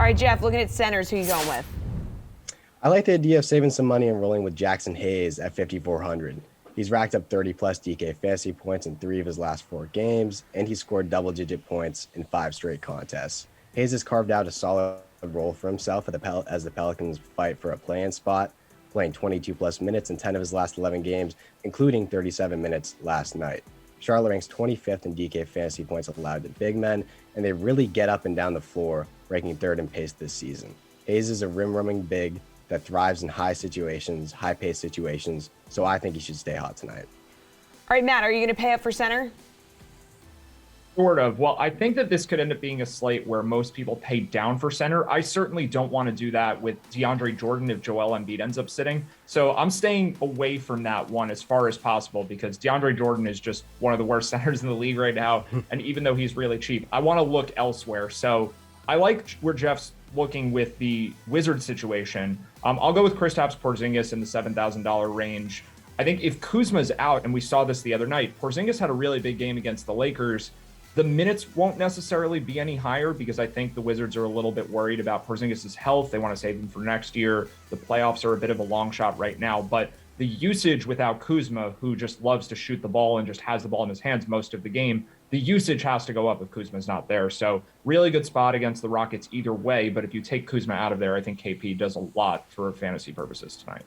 right, Jeff, looking at centers, who you going with? I like the idea of saving some money and rolling with Jaxson Hayes at 5,400. He's racked up 30 plus DK fantasy points in 3 of his last 4 games, and he scored double digit points in 5 straight contests. Hayes has carved out a solid role for himself as the Pelicans fight for a play-in spot, playing 22 plus minutes in 10 of his last 11 games, including 37 minutes last night. Charlotte ranks 25th in DK fantasy points allowed to big men, and they really get up and down the floor, ranking 3rd in pace this season. Hayes is a rim-roaming big that thrives in high-paced situations, so I think he should stay hot tonight. All right, Matt, are you going to pay up for center? Sort of. Well, I think that this could end up being a slate where most people pay down for center. I certainly don't want to do that with DeAndre Jordan if Joel Embiid ends up sitting. So I'm staying away from that one as far as possible because DeAndre Jordan is just one of the worst centers in the league right now. And even though he's really cheap, I want to look elsewhere. So I like where Jeff's looking with the Wizard situation. I'll go with Kristaps Porzingis in the $7,000 range. I think if Kuzma's out, and we saw this the other night, Porzingis had a really big game against the Lakers. The minutes won't necessarily be any higher because I think the Wizards are a little bit worried about Porzingis' health. They want to save him for next year. The playoffs are a bit of a long shot right now, but the usage without Kuzma, who just loves to shoot the ball and just has the ball in his hands most of the game, the usage has to go up if Kuzma's not there. So really good spot against the Rockets either way, but if you take Kuzma out of there, I think KP does a lot for fantasy purposes tonight.